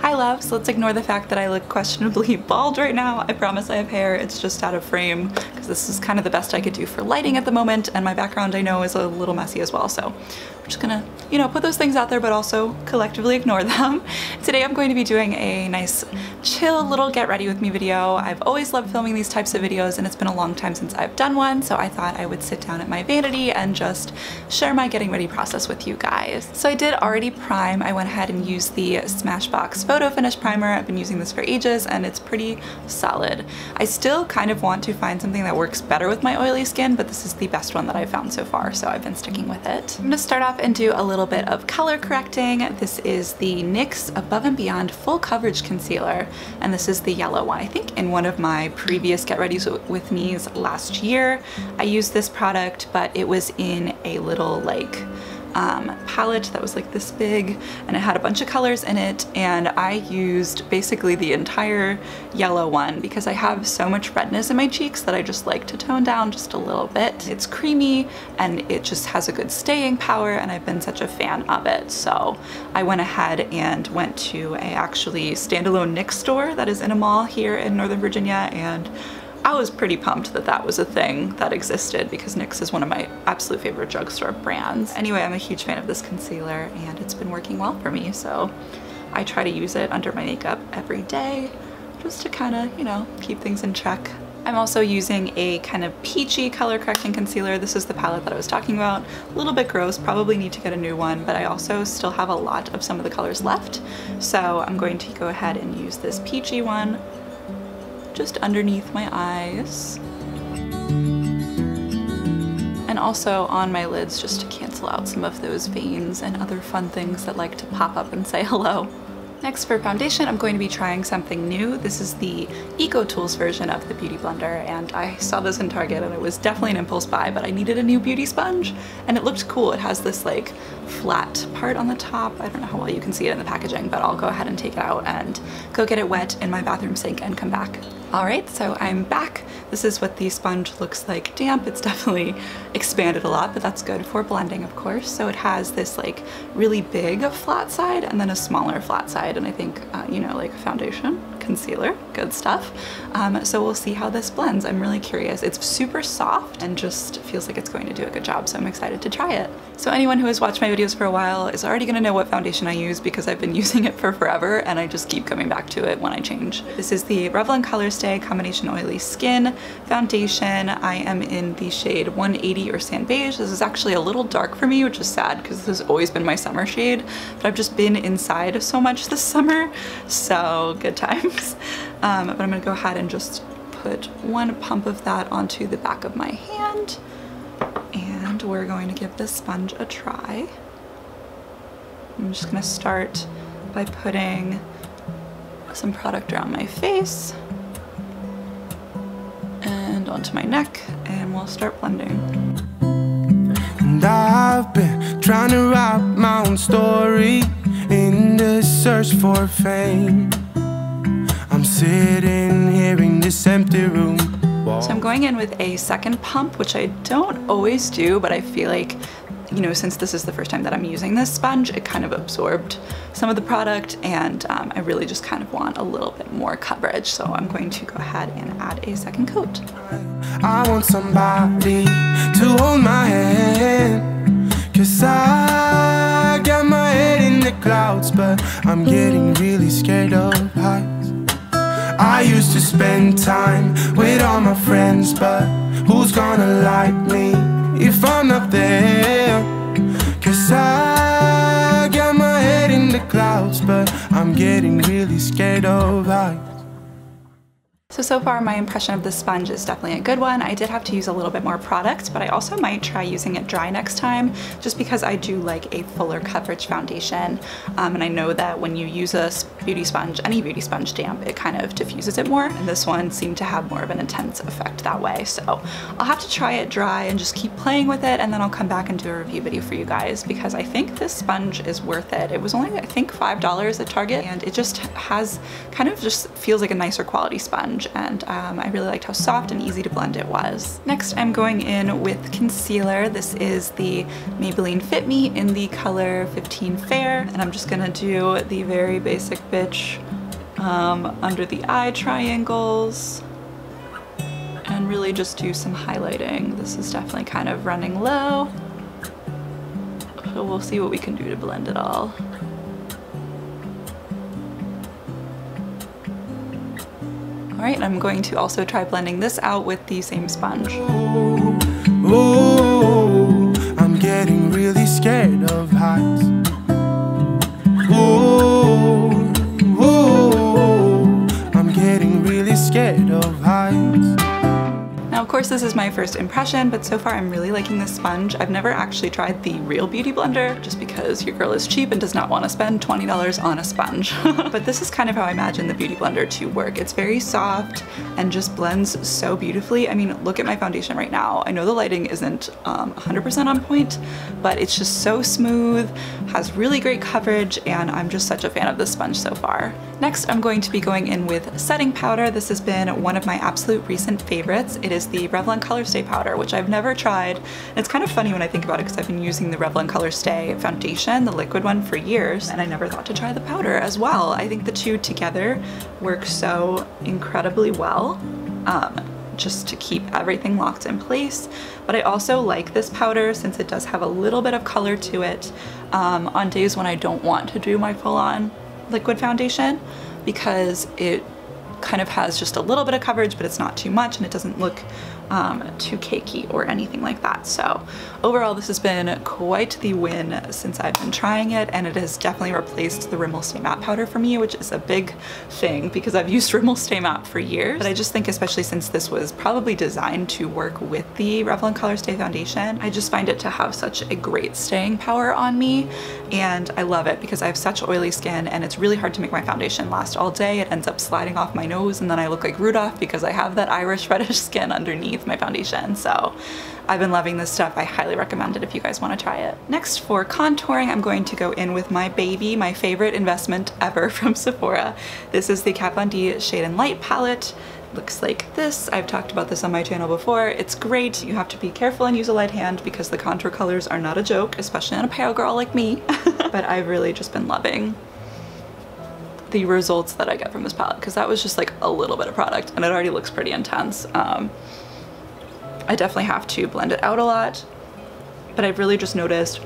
Hi loves, let's ignore the fact that I look questionably bald right now. I promise I have hair, it's just out of frame because this is kind of the best I could do for lighting at the moment, and my background I know is a little messy as well, so I'm just gonna, you know, put those things out there but also collectively ignore them. Today I'm going to be doing a nice chill little get ready with me video. I've always loved filming these types of videos and it's been a long time since I've done one, so I thought I would sit down at my vanity and just share my getting ready process with you guys. So I did already prime. I went ahead and used the Smashbox Photo Finish Primer. I've been using this for ages and it's pretty solid. I still kind of want to find something that works better with my oily skin, but this is the best one that I've found so far, so I've been sticking with it. I'm gonna start off and do a little bit of color correcting. This is the NYX Above and Beyond Full Coverage Concealer, and this is the yellow one. I think in one of my previous Get Ready's with me's last year, I used this product, but it was in a little like palette that was like this big and it had a bunch of colors in it, and I used basically the entire yellow one because I have so much redness in my cheeks that I just like to tone down just a little bit. It's creamy and it just has a good staying power and I've been such a fan of it, so I went ahead and went to a actually standalone NYX store that is in a mall here in Northern Virginia, and I was pretty pumped that that was a thing that existed because NYX is one of my absolute favorite drugstore brands. Anyway, I'm a huge fan of this concealer and it's been working well for me, so I try to use it under my makeup every day just to kind of, you know, keep things in check. I'm also using a kind of peachy color correcting concealer. This is the palette that I was talking about. A little bit gross, probably need to get a new one, but I also still have a lot of some of the colors left. So I'm going to go ahead and use this peachy one just underneath my eyes and also on my lids just to cancel out some of those veins and other fun things that like to pop up and say hello. Next, for foundation, I'm going to be trying something new. This is the Eco Tools version of the Beauty Blender, and I saw this in Target and it was definitely an impulse buy, but I needed a new beauty sponge and it looked cool. It has this like flat part on the top. I don't know how well you can see it in the packaging, but I'll go ahead and take it out and go get it wet in my bathroom sink and come back. All right, so I'm back. This is what the sponge looks like damp. It's definitely expanded a lot, but that's good for blending, of course. So it has this like really big flat side and then a smaller flat side, and I think, you know, like foundation, concealer, good stuff. So we'll see how this blends. I'm really curious. It's super soft and just feels like it's going to do a good job, so I'm excited to try it. So anyone who has watched my videos for a while is already gonna know what foundation I use because I've been using it for forever and I just keep coming back to it when I change. This is the Revlon Colorstay Combination Oily Skin Foundation. I am in the shade 180 or Sand Beige. This is actually a little dark for me, which is sad because this has always been my summer shade, but I've just been inside so much this summer, so good times. But I'm gonna go ahead and just put one pump of that onto the back of my hand, and we're going to give this sponge a try. I'm just gonna start by putting some product around my face and onto my neck, and we'll start blending. And I've been trying to write my own story in the search for fame. I'm sitting here in this empty room. So I'm going in with a second pump, which I don't always do, but I feel like, you know, since this is the first time that I'm using this sponge, it kind of absorbed some of the product, and I really just kind of want a little bit more coverage. So I'm going to go ahead and add a second coat. I want somebody to hold my hand, 'cause I got my head in the clouds, but I'm getting really scared of heights. I used to spend time with all my friends, but who's gonna like me if I'm not there? 'Cause I got my head in the clouds, but I'm getting really scared of heights. So far my impression of this sponge is definitely a good one. I did have to use a little bit more product, but I also might try using it dry next time, just because I do like a fuller coverage foundation. And I know that when you use a beauty sponge, any beauty sponge damp, it kind of diffuses it more. And this one seemed to have more of an intense effect that way. So I'll have to try it dry and just keep playing with it, and then I'll come back and do a review video for you guys, because I think this sponge is worth it. It was only, I think, $5 at Target, and it just has kind of just feels like a nicer quality sponge. sponge, and I really liked how soft and easy to blend it was. Next, I'm going in with concealer. This is the Maybelline Fit Me in the color 15 Fair, and I'm just gonna do the very basic bitch under the eye triangles and really just do some highlighting. This is definitely kind of running low, so we'll see what we can do to blend it all. Alright, I'm going to also try blending this out with the same sponge. Ooh, I'm getting really scared of heights. Ooh, I'm getting really scared of heights. Now, of course, this is my first impression, but so far I'm really liking this sponge. I've never actually tried the real Beauty Blender, just because your girl is cheap and does not want to spend $20 on a sponge. But this is kind of how I imagine the Beauty Blender to work. It's very soft and just blends so beautifully. I mean, look at my foundation right now. I know the lighting isn't 100% on point, but it's just so smooth, has really great coverage, and I'm just such a fan of this sponge so far. Next, I'm going to be going in with setting powder. This has been one of my absolute recent favorites. It is the Revlon Color Stay powder, which I've never tried. And it's kind of funny when I think about it because I've been using the Revlon Color Stay foundation, the liquid one, for years, and I never thought to try the powder as well. I think the two together work so incredibly well, just to keep everything locked in place. But I also like this powder since it does have a little bit of color to it on days when I don't want to do my full-on liquid foundation, because it kind of has just a little bit of coverage, but it's not too much, and it doesn't look too cakey or anything like that. So overall, this has been quite the win since I've been trying it, and it has definitely replaced the Rimmel Stay Matte powder for me, which is a big thing because I've used Rimmel Stay Matte for years. But I just think, especially since this was probably designed to work with the Revlon Color Stay foundation, I just find it to have such a great staying power on me, and I love it because I have such oily skin and it's really hard to make my foundation last all day. It ends up sliding off my nose and then I look like Rudolph because I have that Irish reddish skin underneath my foundation. So I've been loving this stuff. I highly recommend it if you guys want to try it. Next, for contouring, I'm going to go in with my baby, my favorite investment ever from Sephora. This is the Kat Von D Shade and Light palette. Looks like this. I've talked about this on my channel before. It's great. You have to be careful and use a light hand because the contour colors are not a joke, especially on a pale girl like me. But I've really just been loving the results that I get from this palette, because that was just like a little bit of product and it already looks pretty intense. I definitely have to blend it out a lot, but I've really just noticed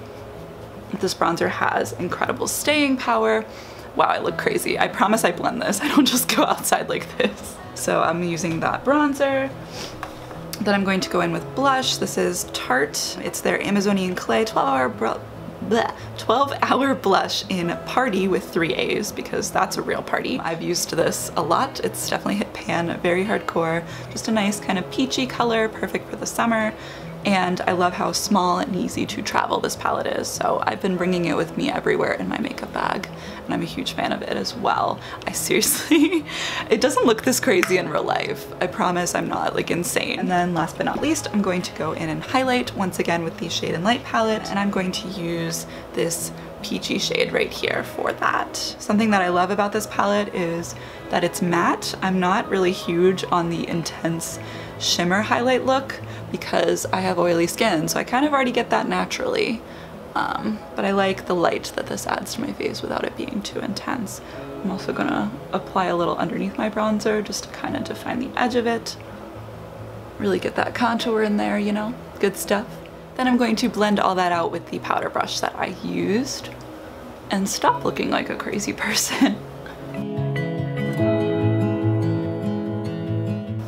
that this bronzer has incredible staying power. Wow, I look crazy. I promise I blend this. I don't just go outside like this. So I'm using that bronzer. Then I'm going to go in with blush. This is Tarte. It's their Amazonian Clay 12-hour blush in Party with 3 A's, because that's a real party. I've used this a lot. It's definitely hit pan, very hardcore. Just a nice kind of peachy color, perfect for the summer. And I love how small and easy to travel this palette is. So I've been bringing it with me everywhere in my makeup bag, and I'm a huge fan of it as well. I seriously, it doesn't look this crazy in real life. I promise I'm not like insane. And then last but not least, I'm going to go in and highlight once again with the Shade and Light palette, and I'm going to use this peachy shade right here for that. Something that I love about this palette is that it's matte. I'm not really huge on the intense shimmer highlight look because I have oily skin, so I kind of already get that naturally. But I like the light that this adds to my face without it being too intense. I'm also gonna apply a little underneath my bronzer just to kind of define the edge of it. Really get that contour in there, you know, good stuff. Then I'm going to blend all that out with the powder brush that I used and stop looking like a crazy person.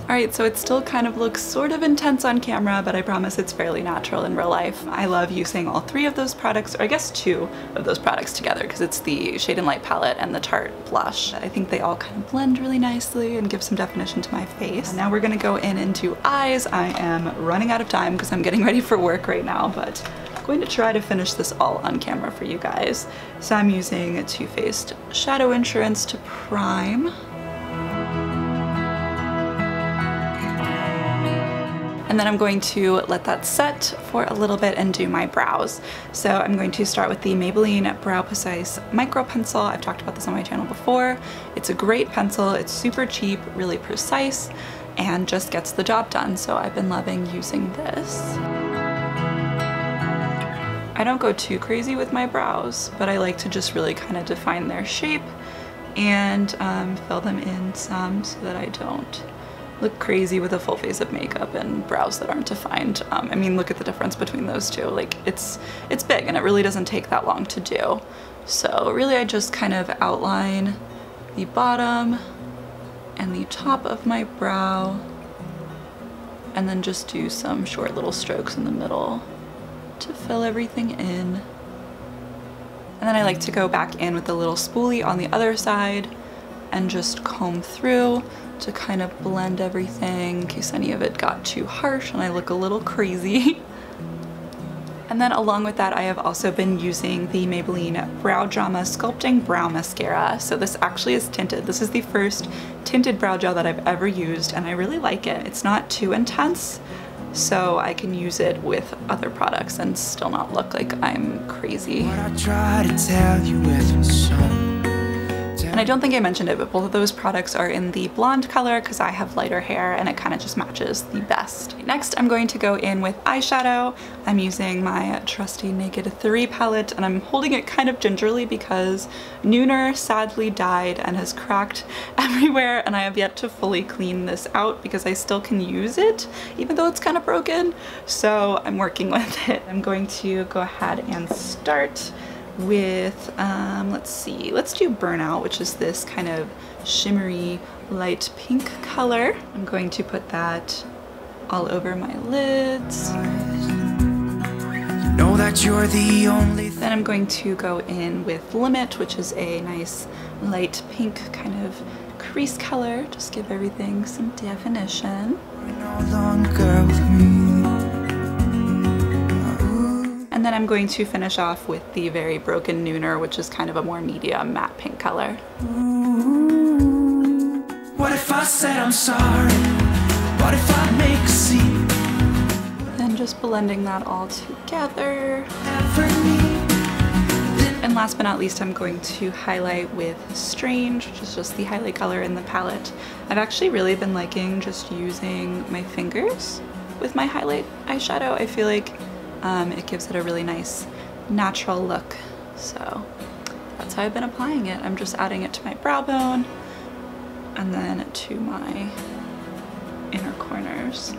Alright, so it still kind of looks sort of intense on camera, but I promise it's fairly natural in real life. I love using all 3 of those products, or I guess 2 of those products together, because it's the Shade and Light palette and the Tarte blush. I think they all kind of blend really nicely and give some definition to my face. And now we're gonna go in into eyes. I am running out of time because I'm getting ready for work right now, but I'm going to try to finish this all on camera for you guys. So I'm using Too Faced Shadow Insurance to prime. And then I'm going to let that set for a little bit and do my brows. So I'm going to start with the Maybelline Brow Precise Micro Pencil. I've talked about this on my channel before. It's a great pencil, it's super cheap, really precise, and just gets the job done. So I've been loving using this. I don't go too crazy with my brows, but I like to just really kind of define their shape and fill them in some so that I don't look crazy with a full face of makeup and brows that aren't defined. I mean, look at the difference between those two. Like, it's big and it really doesn't take that long to do. So really I just kind of outline the bottom and the top of my brow and then just do some short little strokes in the middle to fill everything in. And then I like to go back in with a little spoolie on the other side and just comb through to kind of blend everything in case any of it got too harsh and I look a little crazy. And then along with that, I have also been using the Maybelline Brow Drama Sculpting Brow Mascara. So this actually is tinted. This is the first tinted brow gel that I've ever used and I really like it. It's not too intense, so I can use it with other products and still not look like I'm crazy. What I try to tell you with some. And I don't think I mentioned it, but both of those products are in the blonde color because I have lighter hair and it kind of just matches the best. Next, I'm going to go in with eyeshadow. I'm using my trusty Naked 3 palette and I'm holding it kind of gingerly because Nooner sadly died and has cracked everywhere and I have yet to fully clean this out because I still can use it even though it's kind of broken. So I'm working with it. I'm going to go ahead and start with, let's see, let's do Burnout, which is this kind of shimmery light pink color. I'm going to put that all over my lids. Know that you're the only. Then I'm going to go in with Limit, which is a nice light pink kind of crease color. Just give everything some definition. You're no longer with me. And then I'm going to finish off with the very broken Nooner, which is kind of a more medium matte pink color. What if I said I'm sorry? What if I make a scene? Then just blending that all together. And last but not least, I'm going to highlight with Strange, which is just the highlight color in the palette. I've actually really been liking just using my fingers with my highlight eyeshadow. I feel like it gives it a really nice natural look. So that's how I've been applying it. I'm just adding it to my brow bone and then to my inner corners.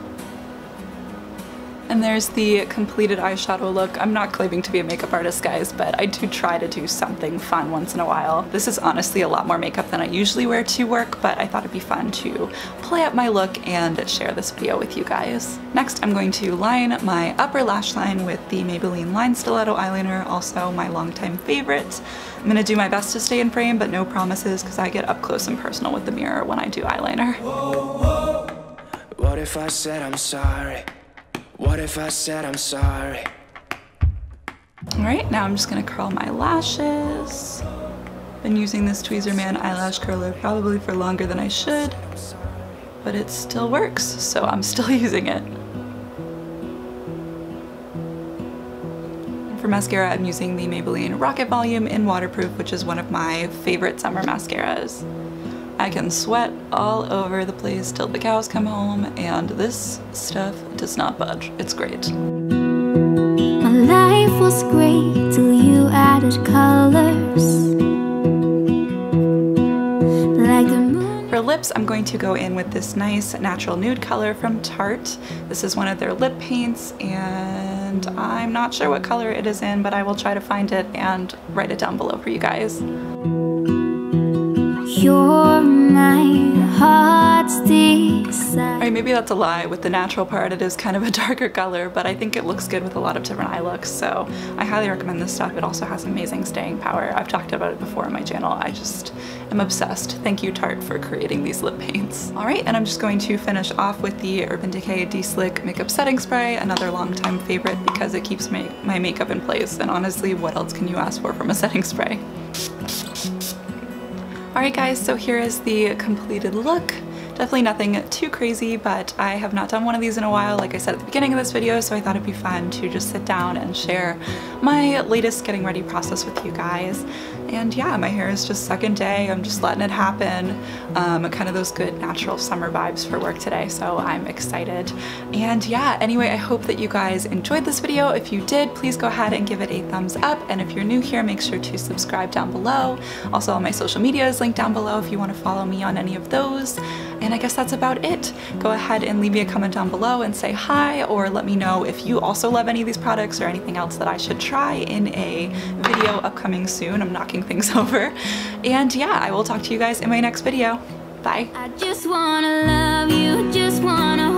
And there's the completed eyeshadow look. I'm not claiming to be a makeup artist, guys, but I do try to do something fun once in a while. This is honestly a lot more makeup than I usually wear to work, but I thought it'd be fun to play up my look and share this video with you guys. Next, I'm going to line my upper lash line with the Maybelline Line Stiletto eyeliner, also my longtime favorite. I'm gonna do my best to stay in frame, but no promises because I get up close and personal with the mirror when I do eyeliner. Whoa, whoa. What if I said I'm sorry? What if I said I'm sorry? All right, now I'm just gonna curl my lashes. Been using this Tweezerman eyelash curler probably for longer than I should, but it still works, so I'm still using it. And for mascara, I'm using the Maybelline Rocket Volume in Waterproof, which is one of my favorite summer mascaras. I can sweat all over the place till the cows come home, and this stuff does not budge. It's great. My life was great till you added colors. Like the moon. For lips, I'm going to go in with this nice natural nude color from Tarte. This is one of their lip paints, and I'm not sure what color it is in, but I will try to find it and write it down below for you guys. You're my heart's desire. Alright, maybe that's a lie. With the natural part, it is kind of a darker color, but I think it looks good with a lot of different eye looks, so I highly recommend this stuff. It also has amazing staying power. I've talked about it before on my channel. I just am obsessed. Thank you, Tarte, for creating these lip paints. Alright, and I'm just going to finish off with the Urban Decay De-Slick Makeup Setting Spray, another longtime favorite because it keeps my makeup in place, and honestly, what else can you ask for from a setting spray? Alright guys, so here is the completed look. Definitely nothing too crazy, but I have not done one of these in a while, like I said at the beginning of this video, so I thought it'd be fun to just sit down and share my latest getting ready process with you guys. And yeah, my hair is just second day. I'm just letting it happen. Kind of those good natural summer vibes for work today, so I'm excited. And yeah, anyway, I hope that you guys enjoyed this video. If you did, please go ahead and give it a thumbs up. And if you're new here, make sure to subscribe down below. Also, all my social media is linked down below if you want to follow me on any of those. And I guess that's about it. Go ahead and leave me a comment down below and say hi, or let me know if you also love any of these products or anything else that I should try in a video upcoming soon. I'm knocking things over. And yeah, I will talk to you guys in my next video. Bye. I just wanna love you, just wanna